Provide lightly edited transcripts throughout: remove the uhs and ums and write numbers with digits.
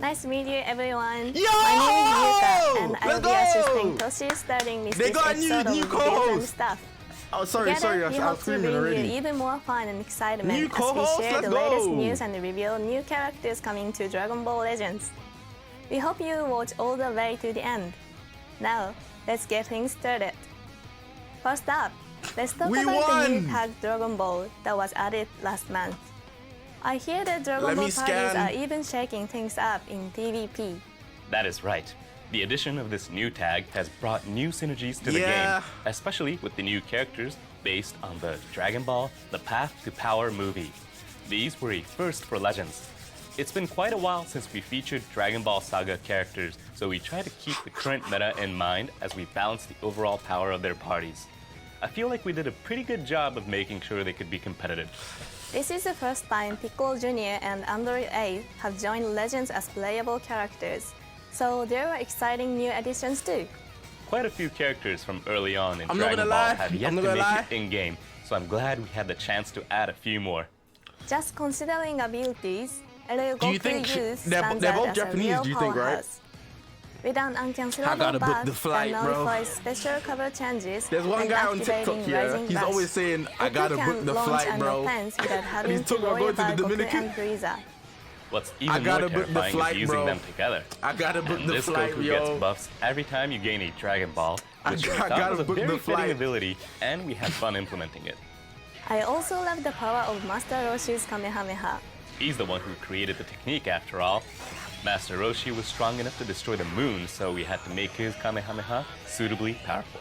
Nice to meet you, everyone. Yo! My name is Yuka, and I will be Let's assisting go! Toshi starting this They got a episode new of co-host. Reviews and Stuff. Oh, sorry, Together, we I hope was to screaming bring already. you even more fun and excitement New as co-host, we share the let's latest go! news and reveal new characters coming to Dragon Ball Legends. We hope you watch all the way to the end. Now, let's get things started. First up, let's talk We about the new won! tag Dragon Ball that was added last month. I hear that Dragon Let Ball me parties scan. are even shaking things up in PvP. That is right. The addition of this new tag has brought new synergies to the Yeah. game, especially with the new characters based on the Dragon Ball The Path to Power movie. These were a first for Legends. It's been quite a while since we featured Dragon Ball Saga characters, so we try to keep the current meta in mind as we balance the overall power of their parties. I feel like we did a pretty good job of making sure they could be competitive. This is the first time Piccolo Jr. and Android 8 have joined Legends as playable characters, so there are exciting new additions too. Quite a few characters from early on in I'm not Dragon gonna Ball lie, have yet I'm to not make gonna it in-game, so I'm glad we had the chance to add a few more. Just considering abilities, LA Do you Goku think Youth they're stands both out as Japanese, a real do you think, right? powerhouse. With an I uncancelable gotta book bug the flight, that bro. nullifies special cover changes There's one and guy on activating TikTok here, rising he's bursts. always saying, I Goku gotta can book the launch flight, an bro. offense without having he's to talking about worry going to the about Goku Dominican. and Frieza. What's I even gotta more book the terrifying flight, is using bro. them together. I gotta book And the this flight, Goku yo. gets buffs every time you gain a Dragon Ball, which I I thought gotta was a book very the fitting flight. ability, and we had fun implementing it. I also love the power of Master Roshi's Kamehameha. He's the one who created the technique after all. Master Roshi was strong enough to destroy the moon, so we had to make his Kamehameha suitably powerful.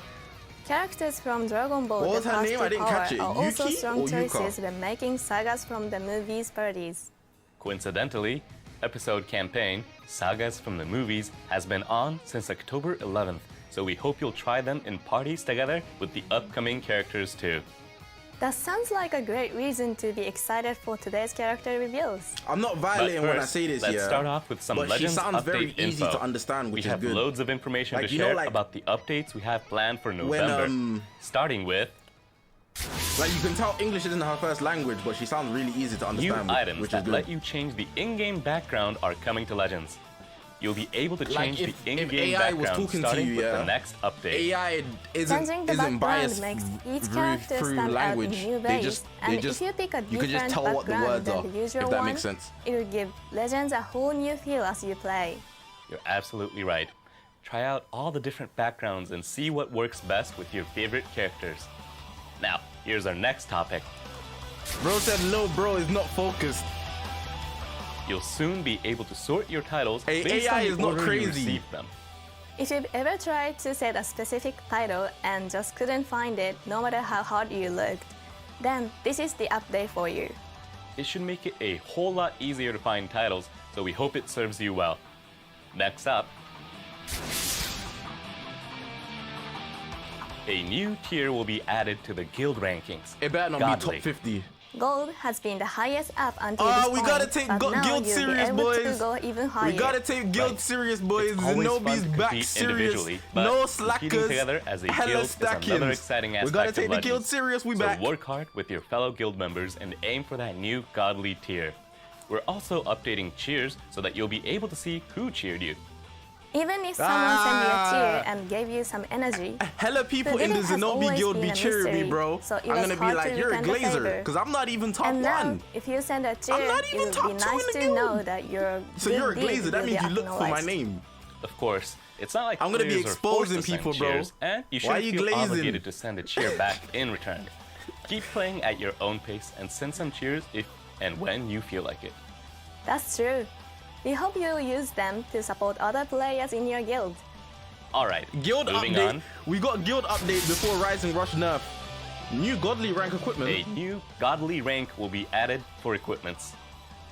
Characters from Dragon Ball What was The her Path name? to I didn't Power catch it. are also Yuki strong or Yuka? choices when making sagas from the movies parties. Coincidentally, episode campaign, Sagas from the Movies, has been on since October 11th, so we hope you'll try them in parties together with the upcoming characters too. That sounds like a great reason to be excited for today's character reveals. I'm not But violating when I first, say this, let's yeah. start off with some But she Legends sounds update very easy info. to understand, which we is have good. loads of information Like, to you know, share like- about the updates we have planned for When, November, starting with Like, you can tell English isn't her first language, but she sounds really easy to new understand, items which is that good. let you change the in-game background are coming to Legends. You'll be able to change if the in-game AI was background talking to starting you, with yeah. the next update. AI Changing the isn't background biased makes each through character stand out in language. new ways, and if you pick a you can just different tell what the background words than are, the usual if that one, makes sense. it will give Legends a whole new feel as you play. You're absolutely right. Try out all the different backgrounds and see what works best with your favorite characters. Now, here's our next topic. Bro said, no, bro, is not focused. You'll soon be able to sort your titles Hey, based AI on the is not order you crazy. received them. If you've ever tried to set a specific title and just couldn't find it no matter how hard you looked, then this is the update for you. It should make it a whole lot easier to find titles, so we hope it serves you well. Next up, a new tier will be added to the guild rankings. It better not Godly. be top 50. Gold has been the highest up until Oh, this we point, gotta take but now Guild you'll serious, be able boys. to go even higher. We gotta take Guild Right. serious, boys. It's always fun Zinobi's to back compete serious. individually, but No competing slackers. together as a Hella guild is another stackings. exciting We aspect gotta of take the Guild Legends. serious. We So back. work hard with your fellow guild members and aim for that new godly tier. We're also updating cheers so that you'll be able to see who cheered you. Even if someone sent you a cheer and gave you some energy, Hella people in the Villain has Zinobi always guild been be a cheering me, mystery, bro. so it I'm was gonna be hard like, to you're a return the glazer, favor. because I'm not even top and now, one. if you send a cheer, not it even would top be two nice in the to guild. know that your So good you're a deed glazer. That will means be you look for my acknowledged. name. Of course, it's not like I'm gonna be players are forced exposing to send people, bro. cheers, and you Why shouldn't you feel glazing? obligated to send a cheer back in return. Keep playing at your own pace and send some cheers if and when you feel like it. That's true. We hope you'll use them to support other players in your guild. All right, Guild moving update. on. We got guild update before Rising Rush nerf. New godly rank equipment. A new godly rank will be added for equipments.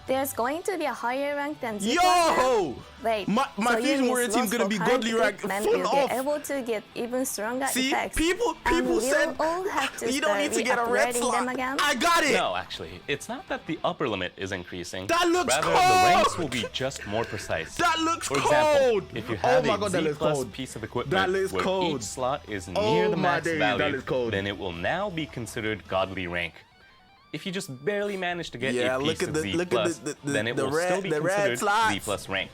There's going to be a higher rank than Z+. Yo! Wait, My so you Fusion mean Warrior team's slots gonna for be current godly rank equipment full will off. be able to get even stronger See, effects. people and we'll said all have to you don't need to get a red upgrading them slot. again. I got it. No, actually, it's not that the upper limit is increasing. That looks Rather, cold. the ranks will be just more precise. That looks For example, cold. if you Oh have my a God, that Z looks plus cold. piece of equipment That looks where cold. each slot is Oh near the my max days, that value, looks cold. then it will now be considered godly rank. If you just barely manage to get Yeah, a look piece at of the- Z+, look at the then it the will red- still be the red considered slots. Z+ rank.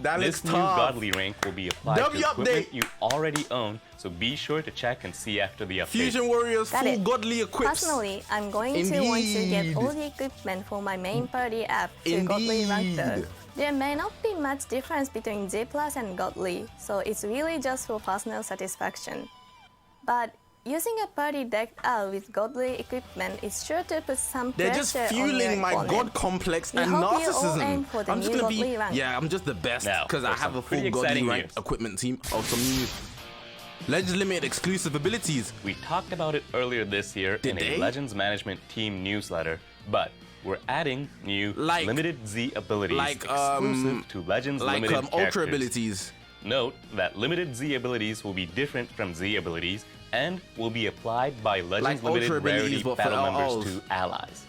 That This looks new tough. godly rank will be applied W to equipment update. you already own, so be sure to check and see after the update. Fusion Warriors Got full it. godly equips. Personally, I'm going to want to get Indeed. all the equipment for my main party app to godly rank though. Indeed. There may not be much difference between G+ and godly, so it's really just for personal satisfaction. But using a party decked out with godly equipment is sure to put some They're pressure just on your fueling my opponent. god complex We and hope you all narcissism. aim for the I'm just new gonna be, godly rank. yeah, I'm just the best Now, because I for have some a full pretty godly exciting ranked news. equipment team of some new Legends Limited exclusive abilities. We talked about it earlier this year Did in they? a Legends Management Team newsletter, but we're adding new Like- Limited Z abilities like, exclusive to Legends Like Limited ultra characters. abilities. Note that Limited Z abilities will be different from Z abilities and will be applied by Legends Like Limited ultra abilities, rarity but for battle members LLs. to allies.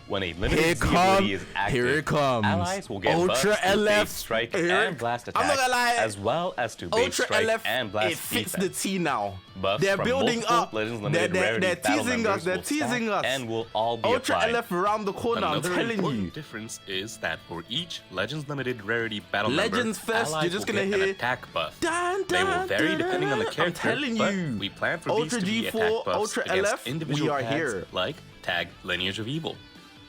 When a limited Here Z ability is active, here it comes. allies will get Ultra buffs to LF. base strike Here and blast I'm not attacks, gonna lie. as well as to base Ultra strike LF, and blast it fits defense. the T now. Buffs They're from building multiple up. Legends Limited rarity They're battle teasing us. members They're will teasing stack us. and will all be Ultra applied. LF around the corner. I'm Another telling important you. difference is that for each Legends Limited rarity battle Legends member, first, allies you're just will gonna get hear an attack buff. Dun, They will dun, vary dun, depending on the dun. character, I'm telling but you. we plan for Ultra these to be G4, attack buffs Ultra against LF, individual we are tags here. like tag Lineage of Evil.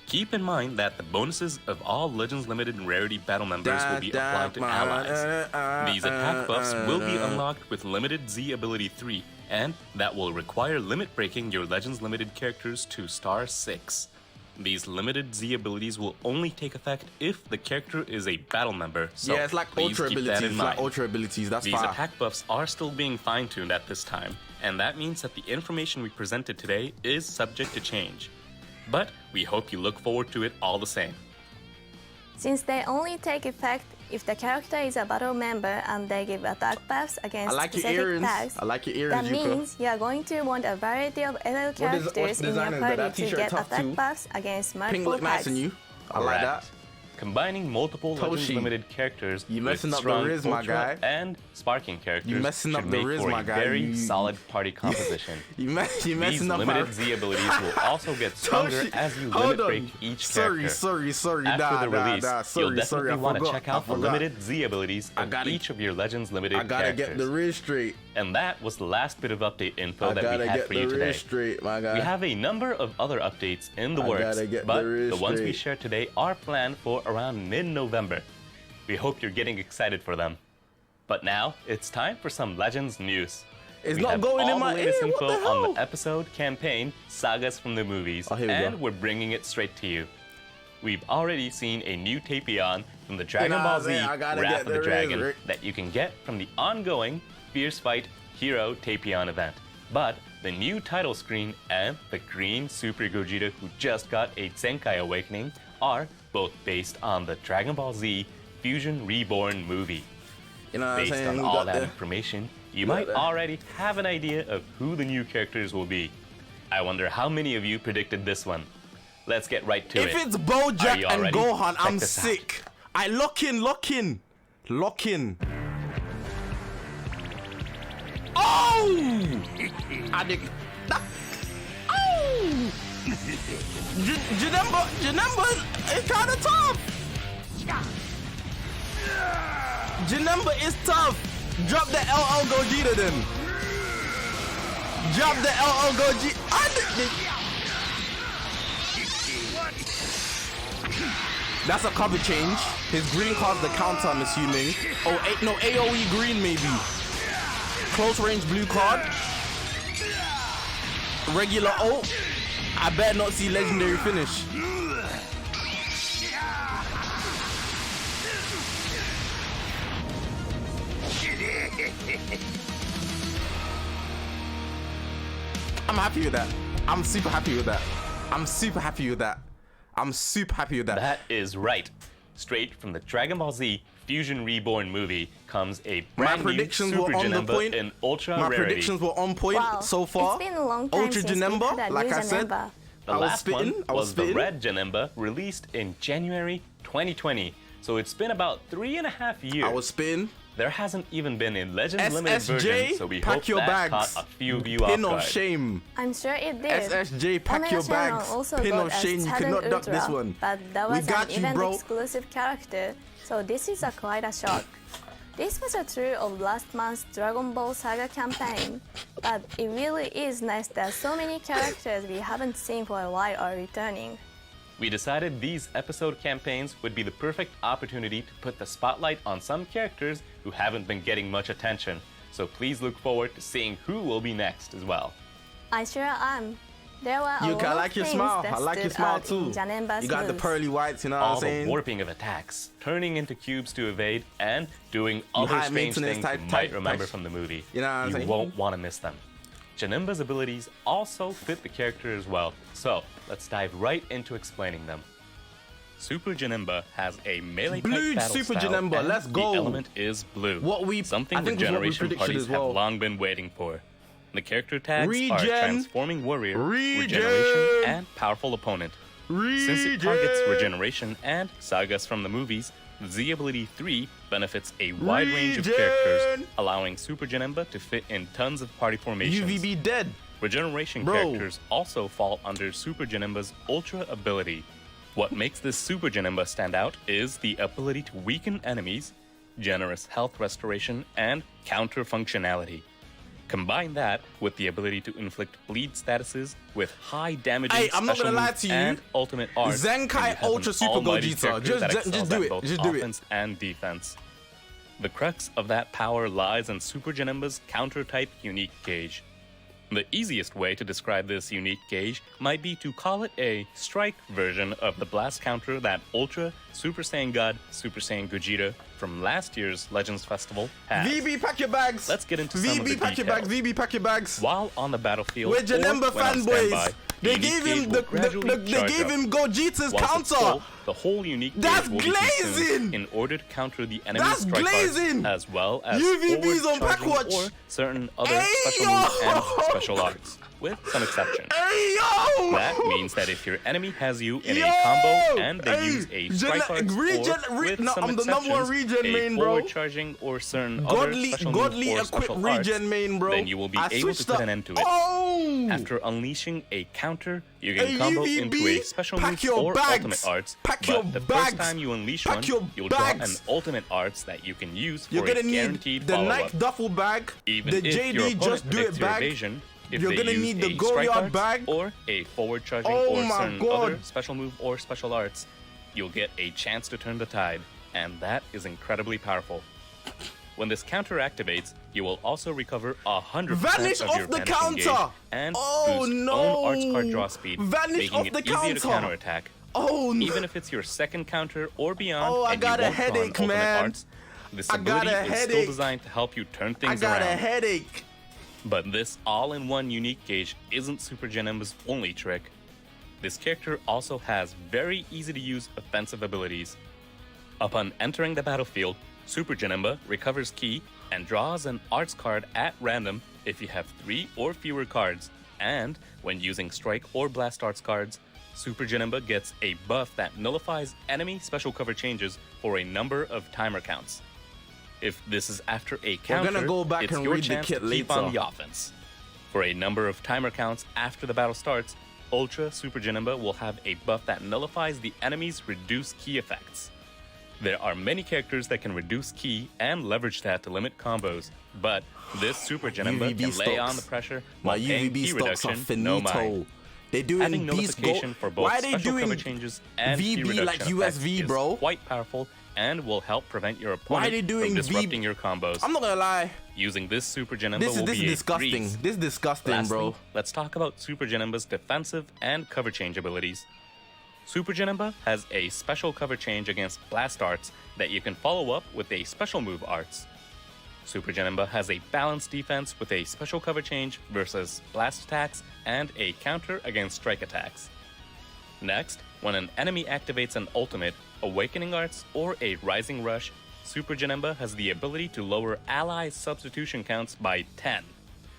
Keep in mind that the bonuses of all Legends Limited rarity battle members will be applied to allies. These attack buffs will be unlocked with Limited Z Ability 3, and that will require limit breaking your Legends Limited characters to star 6. These Limited Z abilities will only take effect if the character is a battle member, so Yeah, it's like please ultra keep that abilities. in It's mind. like ultra abilities. That's These fine. attack buffs are still being fine-tuned at this time, and that means that the information we presented today is subject to change. But we hope you look forward to it all the same. Since they only take effect if the character is a battle member and they give attack buffs I against like your specific earrings. tags, I like your that earrings, Yuka. means you are going to want a variety of LL What characters in your design is that? That party to t-shirt get tough attack too. buffs against Pink multiple look nice tags. on you. I like that. Correct. Combining multiple Legends Toshi, Limited characters you with messing up the strong Riz, my Ultra guy. and Sparking characters You messing up should the make Riz, for my a guy. very You- solid party composition. You These messing up my... Limited Z abilities will also get stronger Toshi, as you hold limit on. break each Sorry, character. sorry. After the release, you'll Sorry, definitely I want to forgot. check out I the forgot. Limited Z abilities I of gotta- each of your Legends Limited I gotta characters. get the Riz straight. And that was the last bit of update info I that gotta we had get for the you today. Riz straight, my guy. We have a number of other updates in the I works, gotta get but the Riz the ones we straight. shared today are planned for around mid-November. We hope you're getting excited for them. But now, it's time for some Legends news. It's We not have going in all my the latest ear, what info the on hell? the episode campaign, Sagas from the Movies, Oh, here we and go. we're bringing it straight to you. We've already seen a new Tapion from the Dragon know Ball what I'm Z saying? I gotta Wrath get of the the Dragon Riz. that you can get from the ongoing Fierce Fight Hero Tapion event. But the new title screen and the green Super Gogeta who just got a Zenkai Awakening are both based on the Dragon Ball Z Fusion Reborn movie. You know what I'm Based saying? on We all got that the- information, you got might the- already have an idea of who the new characters will be. I wonder how many of you predicted this one. Let's get right to it. If it's Are Bojack you all and ready? Gohan, Check I'm this out. sick. I lock in. Oh! I dig. Oh! Janemba is kind of tough. Janemba is tough. Drop the LL Gogeta then. Drop the LL Gogeta. That's a cover change. His green caused the counter, I'm assuming. Oh, no, AoE green maybe. Close range blue card. Regular ult. I better not see legendary finish. I'm happy with that. I'm super happy with that. I'm super happy with that. I'm super happy with that. That is right. Straight from the Dragon Ball Z Fusion Reborn movie comes a brand new predictions Super were on the Janemba point. in Ultra My Rarity. predictions were on point Wow, so far. it's been a long time Ultra since we've Janemba, had a like new I said. Janemba. The I was last spitting. one I was was the spitting. Red Janemba, released in January 2020. So it's been about 3.5 years. I was spitting. There hasn't even been a Legends Limited version, SSJ, so we pack hope your that bags. caught a few of you off Pin of guard. shame. I'm sure it did. SSJ, pack your Omega bags. also Pin got of a shame, you Talent cannot duck Ultra, this one. But that We was got an you, bro. event-exclusive character, so this is quite a shock. This was true of last month's Dragon Ball Saga campaign, but it really is nice that so many characters we haven't seen for a while are returning. We decided these episode campaigns would be the perfect opportunity to put the spotlight on some characters who haven't been getting much attention, so please look forward to seeing who will be next as well. I sure am. There were a I lot like of your things smile. that I like your stood smile out too. in Janemba's You got the moves. pearly whites, you know what I'm All the saying? warping of attacks, turning into cubes to evade, and doing other high strange maintenance things you type- might remember type- from the movie. You know what I'm You saying? won't want to miss them. Janemba's abilities also fit the character as well, so let's dive right into explaining them. Super Janemba has a melee Blue type battle Super style, Janemba, and let's go. The element is blue. Something I think was what we regeneration predicted parties as well. have long been waiting for. The character tags are Regen. Transforming Warrior, Regen. Regeneration, and Powerful Opponent. Since it targets regeneration and sagas from the movies, the Z ability 3 benefits a wide range of characters, Regen. allowing Super Janemba to fit in tons of party formations. UVB dead. Regeneration Bro. characters also fall under Super Janemba's Ultra ability. What makes this Super Janemba stand out is the ability to weaken enemies, generous health restoration, and counter functionality. Combine that with the ability to inflict bleed statuses with high damaging Hey, I'm not special gonna lie moves to you. and ultimate arts. Zenkai and you have an Ultra Super almighty Gogeta. character that Just excels do at it. both Just do it. offense and defense. The crux of that power lies in Super Janemba's counter-type unique gauge. The easiest way to describe this unique gauge might be to call it a strike version of the blast counter that Ultra Super Saiyan God Super Saiyan Gogeta from last year's Legends Festival has. VB, pack your bags. Let's get into some of the VB, pack your bags. details. VB, pack your bags. While on the battlefield, We're or Janemba when on fanboys. standby, They unique gave gauge him will gradually they charge gave up. him Gogeta's Once it's counter. full, the whole unique That's gauge will be consumed glazing! in order to counter the enemy That's strike glazing! arts, as well as UVBs on forward charging Packwatch. or certain other Hey, special yo! moves and special arts, with some exceptions. Hey yo! That means that if your enemy has you in Yo! a combo and they Hey, use a strike arts, no, I'm the number one regen a main, bro. forward charging or certain other special Godly move or equipped special arts, regen main, bro. then you will be I able to switched put up. an end to it. Oh! After unleashing a counter, you can Hey, combo UVB, into a special pack move your or bags. ultimate arts, Pack but your the bags. first time you unleash Pack one, your you'll draw an bags. ultimate arts that you can use for You're a gonna need guaranteed the follow-up. Nike duffel bag, Even the if your JD opponent just do predicts it your bag. evasion, if You're they gonna use need the a go strike yard arts bag. or a forward charging Oh or my certain God. other special move or special arts, you'll get a chance to turn the tide, and that is incredibly powerful. When this counter activates, you will also recover 100% Vanish of off your the vanishing counter. gauge and Oh, boost no. own arts card draw speed, Vanish making off it the easier to counter. counterattack. Oh no! Even if it's your second counter or beyond, Oh, I and got you a won't con headache, ultimate man. arts, this I got ability a is still headache. designed to help you turn I things got around. a headache. But this all-in-one unique gauge isn't Super Janemba's only trick. This character also has very easy-to-use offensive abilities. Upon entering the battlefield, Super Janemba recovers ki and draws an arts card at random if you have 3 or fewer cards, and when using strike or blast arts cards, Super Janemba gets a buff that nullifies enemy special cover changes for a number of timer counts. If this is after a counter, gonna go back it's and your read the chance kit to keep on later. the offense. For a number of timer counts after the battle starts, Ultra Super Janemba will have a buff that nullifies the enemy's reduced ki effects. There are many characters that can reduce ki and leverage that to limit combos, but this Super Janemba UVB can lay on stocks. the pressure My while paying UVB ki stocks are reduction, no mind. finito. They doing Having beast nullification gold. for both Why are they special cover doing changes and ki VB reduction like effects USV, is bro? quite powerful and will help prevent your Why are opponent they doing from disrupting VB? your combos. I'm not gonna lie. Using this Super Janemba This will is be a disgusting. breeze. This is disgusting, Lastly, bro. let's talk about Super Janemba's defensive and cover change abilities. Super Janemba has a special cover change against blast arts that you can follow up with a special move arts. Super Janemba has a balanced defense with a special cover change versus blast attacks and a counter against strike attacks. Next, when an enemy activates an ultimate, awakening arts, or a rising rush, Super Janemba has the ability to lower allies' substitution counts by 10.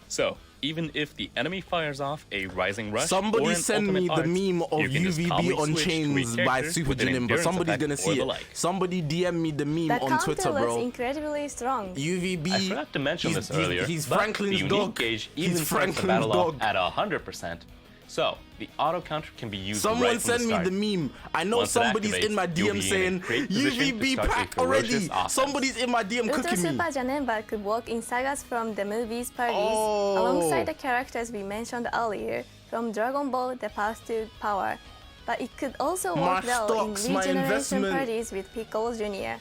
So, even if the enemy fires off a Rising Rush or Somebody an send Ultimate me the Arts, meme of you can just UVB calmly on switch to a chains by character Super with an Janemba. endurance Somebody's effect gonna or see the it. like. Somebody DM me the meme The on counter Twitter, looks bro. incredibly strong. UVB. I forgot to mention this earlier, He's but Franklin's the unique dog. gauge even He's starts the Franklin's battle dog. off at 100%. So, the auto counter can be used Someone right from send the me start. the meme. I know Once it somebody's in activates, my you'll DM be in a saying great position to UVB start a pack ferocious already. offense. Somebody's in my DM Ultra cooking me. Super Janemba could work in sagas from the movies parties Oh. alongside the characters we mentioned earlier from Dragon Ball The Path to Power. But it could also My work well stocks, in my regeneration investment. parties with Piccolo Jr.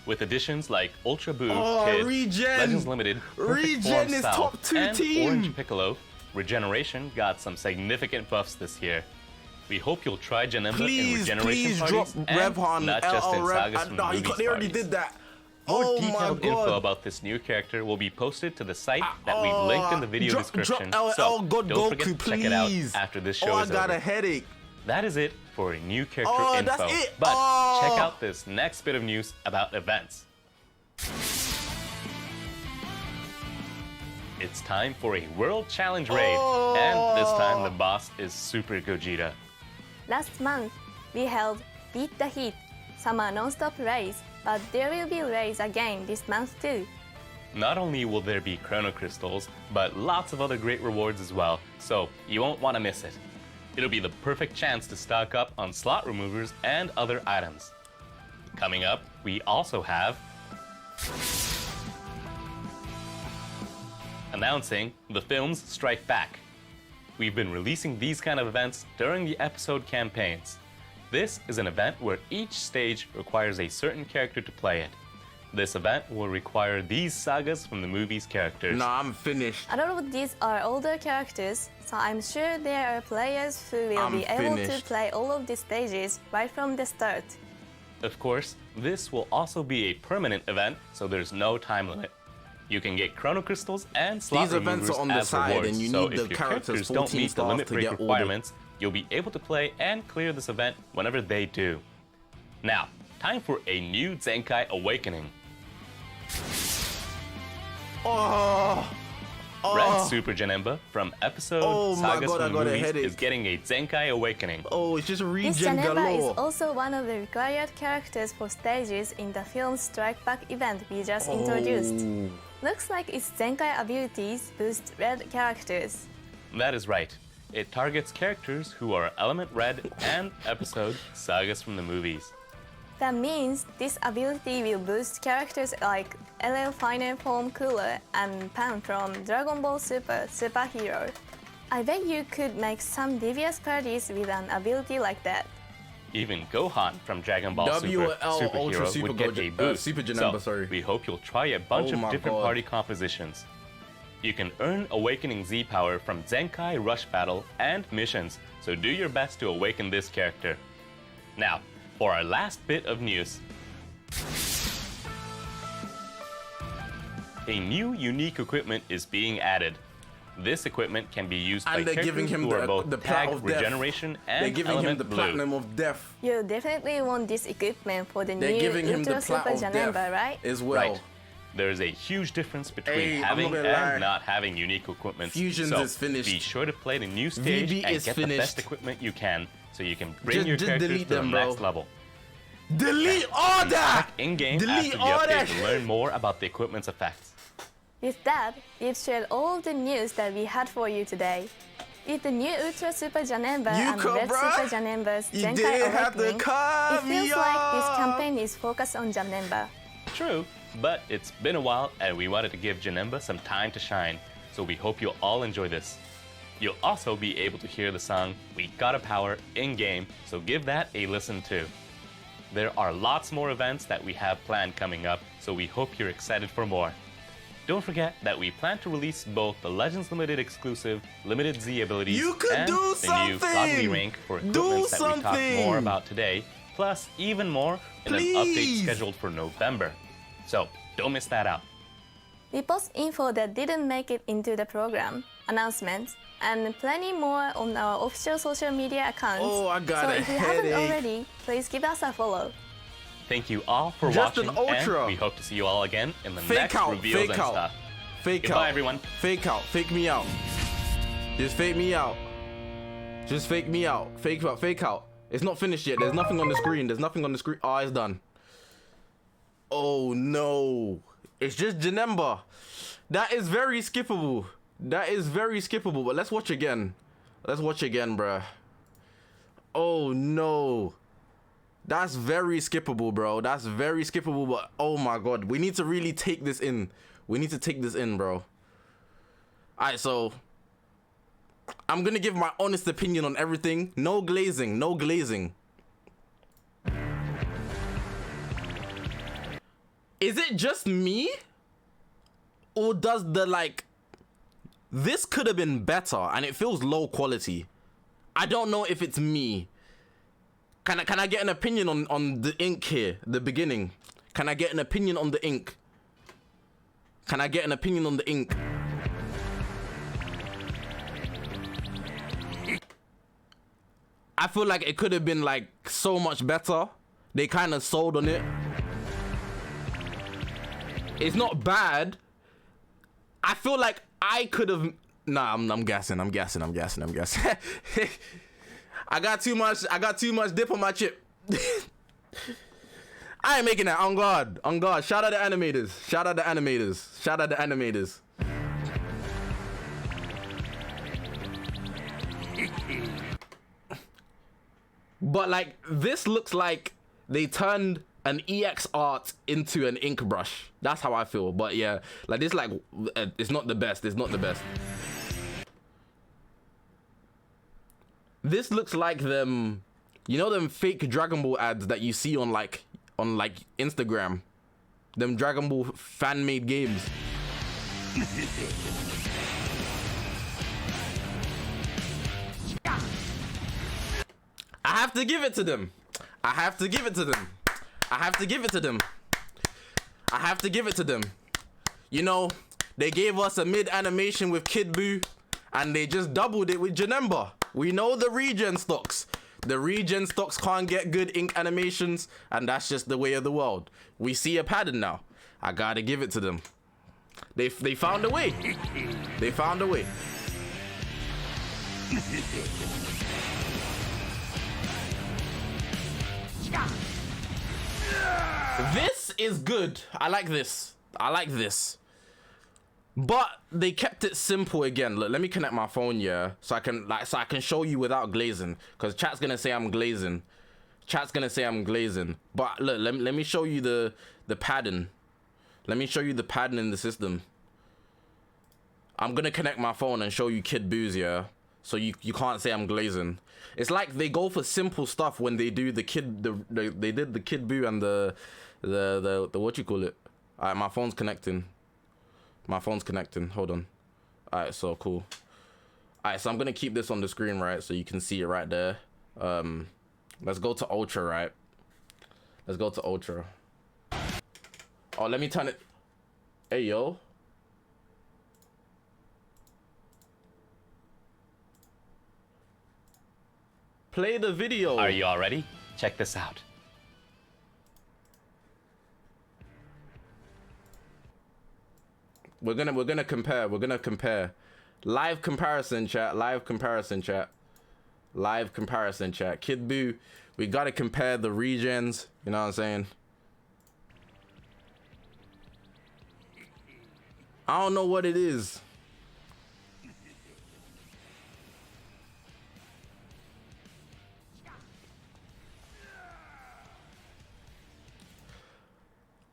With additions like Ultra Boo, Oh, Kid, Regen. Legends Limited, Perfect Regen Form is Style, top 2 and team. Orange Piccolo, Regeneration got some significant buffs this year. We hope you'll try Janemba in Please, Regeneration please drop parties and Revhan. not just in LL Rev. sagas from No, movies they already parties. did that. More Oh my detailed info god. about this new character will be posted to the site that we've linked in the video drop description. LL So God don't forget Goku, to check it out please. after this show Oh, I is got over. a headache. That is it for a new character Oh, info. that's it. But Oh. check out this next bit of news about events. It's time for a World Challenge raid, and this time the boss is Super Gogeta. Last month, we held Beat the Heat, Summer Non-Stop Race, but there will be raids again this month too. Not only will there be Chrono Crystals, but lots of other great rewards as well, so you won't want to miss it. It'll be the perfect chance to stock up on slot removers and other items. Coming up, we also have announcing the films Strike Back. We've been releasing these kind of events during the episode campaigns. This is an event where each stage requires a certain character to play it. This event will require these sagas from the movie's characters. Nah, I'm finished. A lot of these are older characters, so I'm sure there are players who will be able to finished. play all of the stages right from the start. Of course, this will also be a permanent event, so there's no time limit. You can get Chrono Crystals and slot These events removers are on the as side, rewards, and you so need if the your characters characters 14 don't meet the stars limit to break get all the- requirements, you'll be able to play and clear this event whenever they do. Now, time for a new Zenkai Awakening. Oh. Red Super Janemba from episode Oh my Sagas God, I from got a movies headache. is getting a Zenkai Awakening. Oh, it's just This regen Janemba is galore. also one of the required characters for stages in the film Strike Back event we just introduced. Oh. Looks like its Zenkai abilities boost red characters. That is right. It targets characters who are Element Red and episode Sagas from the movies. That means this ability will boost characters like LL Final Form Cooler and Pan from Dragon Ball Super Superhero. I bet you could make some devious parties with an ability like that. Even Gohan from Dragon Ball WL Super Ultra Superhero Super would get Gojo- a boost. Super Janemba, so sorry. we hope you'll try a bunch Oh of my different God. party compositions. You can earn Awakening Z power from Zenkai Rush Battle and missions, so do your best to awaken this character. Now, for our last bit of news. A new unique equipment is being added. This equipment can be used by And they're characters giving him who are both the plat Tag, of death. Regeneration, and They're giving Element him the Blue. platinum of death. You definitely want this equipment for the They're new giving him Ultra the plat Super of Janemba, death right? as well. Right. There's a huge difference between Hey, I'm having not and gonna lie. not having unique equipment. Fusions so is finished. Be sure to play the new stage VB and is get the finished. best equipment you can, so you can bring Just- your just characters delete to them, the bro. next level. Delete all that! In game after Delete the all update that! to learn more about the equipment's effects. With that, we've shared all of the news that we had for you today. With the new Ultra Super Janemba and come, Red bruh. Super Janemba's You Zenkai didn't have to Awakening, cut it feels me like this off. campaign is focused on Janemba. True, but it's been a while and we wanted to give Janemba some time to shine, so we hope you'll all enjoy this. You'll also be able to hear the song We Gotta Power in-game, so give that a listen too. There are lots more events that we have planned coming up, so we hope you're excited for more. Don't forget that we plan to release both the Legends Limited exclusive Limited Z abilities You could and do the new something! Godly rank for Do equipments that we talked something! more about today, plus even more in an update Please! scheduled for November. So don't miss that out. We post info that didn't make it into the program, announcements, and plenty more on our official social media accounts. Oh, I got so a if you haven't headache. already, please give us a follow. Thank you all for Just watching, an ultra. and we hope to see you all again in the Fake next out, reveals fake and out. stuff. Fake Goodbye, out. everyone. Fake out. Fake me out. Just fake me out. Just fake me out. Fake out. Fake out. It's not finished yet. There's nothing on the screen. There's nothing on the screen. Oh, it's done. Oh no. It's just Janemba. That is very skippable. That is very skippable. But let's watch again. Let's watch again, bruh. Oh no. That's very skippable, bro. That's very skippable, but oh my god. We need to really take this in. We need to take this in, bro. Alright, so I'm gonna give my honest opinion on everything. No glazing, no glazing. Is it just me? Or does the, like, this could have been better and it feels low quality. I don't know if it's me. Can I get an opinion on the ink here, the beginning? Can I get an opinion on the ink? Can I get an opinion on the ink? I feel like it could have been like so much better. They kind of sold on it. It's not bad. I feel like I could have. Nah, I'm guessing. I got too much dip on my chip. I ain't making that. On God. Shout out the animators. But like, this looks like they turned an EX art into an ink brush. That's how I feel. But yeah, like this, like, it's not the best. This looks like them, you know, them fake Dragon Ball ads that you see on like Instagram, them Dragon Ball fan-made games. I have to give it to them. You know, they gave us a mid animation with Kid Buu, and they just doubled it with Janemba. We know the regen stocks. The regen stocks can't get good ink animations, and that's just the way of the world. We see a pattern now. I gotta give it to them. They found a way. This is good. I like this. But they kept it simple again. Look, let me connect my phone, yeah, so I can show you without glazing, because chat's gonna say I'm glazing. But look, let me show you the pattern. Let me show you the pattern in the system. I'm gonna connect my phone and show you Kid Buu's, yeah, so you can't say I'm glazing. It's like they go for simple stuff when they do they did the Kid Buu and the what you call it. Alright, my phone's connecting. Hold on. Alright, so cool. Alright, so I'm gonna keep this on the screen, right, so you can see it right there. Let's go to Ultra, right? Oh, let me turn it. Hey, yo. Play the video. Are you all ready? Check this out. We're gonna compare. Live comparison chat. Kid Buu, we gotta compare the regens. You know what I'm saying? I don't know what it is.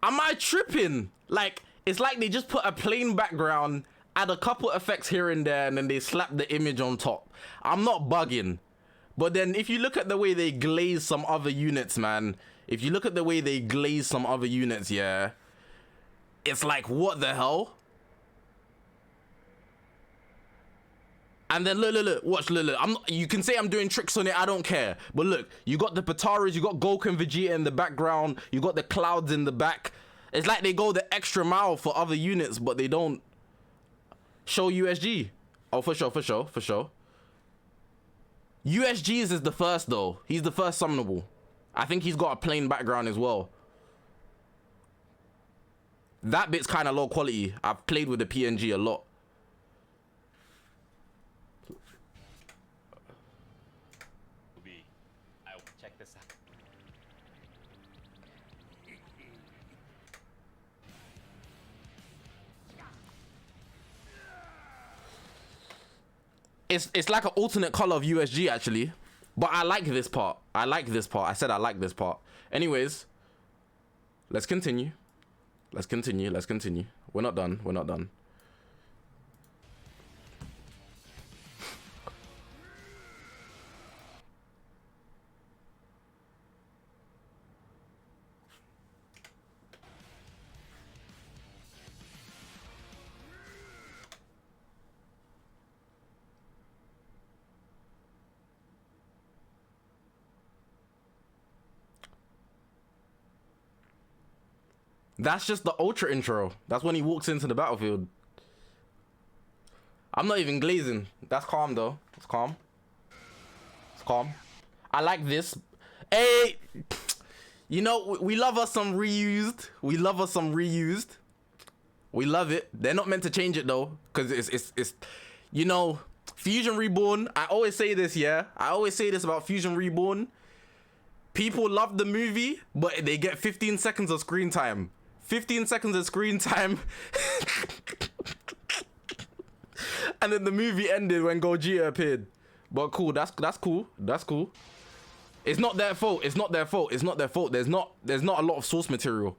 Am I tripping? Like, it's like they just put a plain background, add a couple effects here and there, and then they slap the image on top. I'm not bugging. But then if you look at the way they glaze some other units, man, yeah, it's like, what the hell? And then look, watch, look. You can say I'm doing tricks on it, I don't care. But look, you got the Pataras, you got Goku and Vegeta in the background, you got the clouds in the back. It's like they go the extra mile for other units, but they don't show USG. Oh, for sure. USG's is the first, though. He's the first summonable. I think he's got a plain background as well. That bit's kind of low quality. I've played with the PNG a lot. I will check this out. It's like an alternate color of USG actually, but I like this part. I like this part. I said I like this part. Anyways, let's continue. Let's continue. Let's continue. We're not done. We're not done. That's just the Ultra intro. That's when he walks into the battlefield. I'm not even glazing. That's calm though. It's calm. It's calm. I like this. Hey, you know, we love us some reused. We love us some reused. We love it. They're not meant to change it though, because it's you know, Fusion Reborn. I always say this, yeah. I always say this about Fusion Reborn. People love the movie, but they get 15 seconds of screen time. 15 seconds of screen time. And then the movie ended when Gogeta appeared. But cool, that's cool. That's cool. It's not their fault. It's not their fault. It's not their fault. There's not a lot of source material.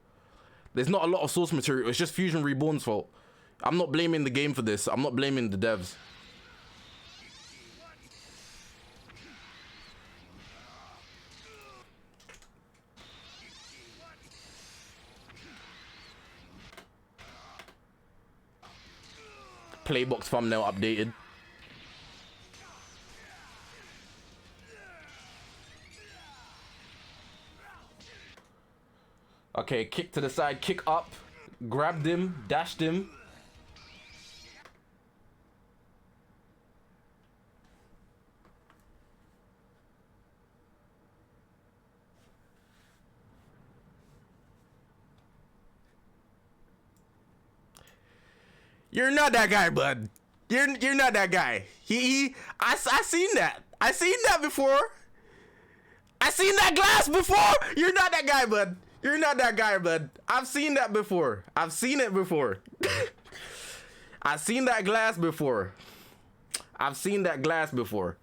There's not a lot of source material. It's just Fusion Reborn's fault. I'm not blaming the game for this. I'm not blaming the devs. Playbox thumbnail updated. Okay, kick to the side, kick up, grabbed him, dashed him. You're not that guy, bud. You're not that guy. I seen that. I seen that before. I seen that glass before. You're not that guy, bud. You're not that guy, bud. I've seen that before. I've seen it before. I've seen that glass before. I've seen that glass before.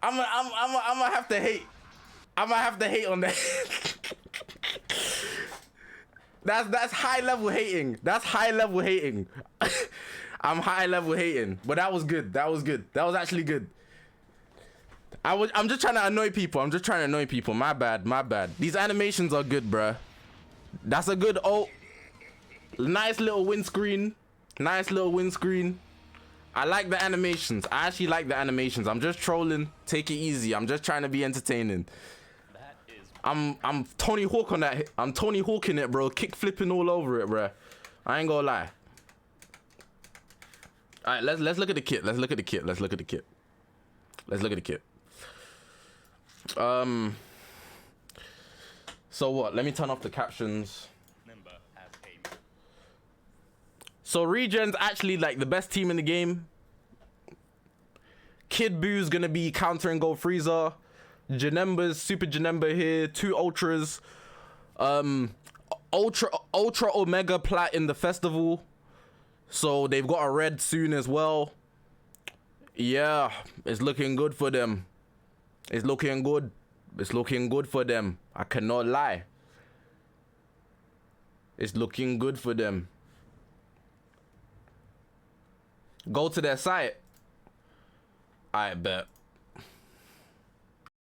I'm gonna have to hate. I'm gonna have to hate on that. That's high level hating. That's high level hating. I'm high level hating. But that was good. That was good. That was actually good. I'm just trying to annoy people. I'm just trying to annoy people. My bad. My bad. These animations are good, bruh. That's a good nice little windscreen. Nice little windscreen. I like the animations. I actually like the animations. I'm just trolling. Take it easy. I'm just trying to be entertaining. I'm Tony Hawk on that. I'm Tony Hawk in it, bro. Kick flipping all over it, bro. I ain't gonna lie. All right, let's look at the kit. Let's look at the kit. Let's look at the kit. Let's look at the kit. So what? Let me turn off the captions. So Regen's actually like the best team in the game. Kid Boo's gonna be countering Gold Frieza. Janemba's Super Janemba here. 2 Ultras. Ultra Omega Plat in the festival. So they've got a red soon as well. Yeah, it's looking good for them. It's looking good. It's looking good for them. I cannot lie. It's looking good for them. Go to their site. I bet.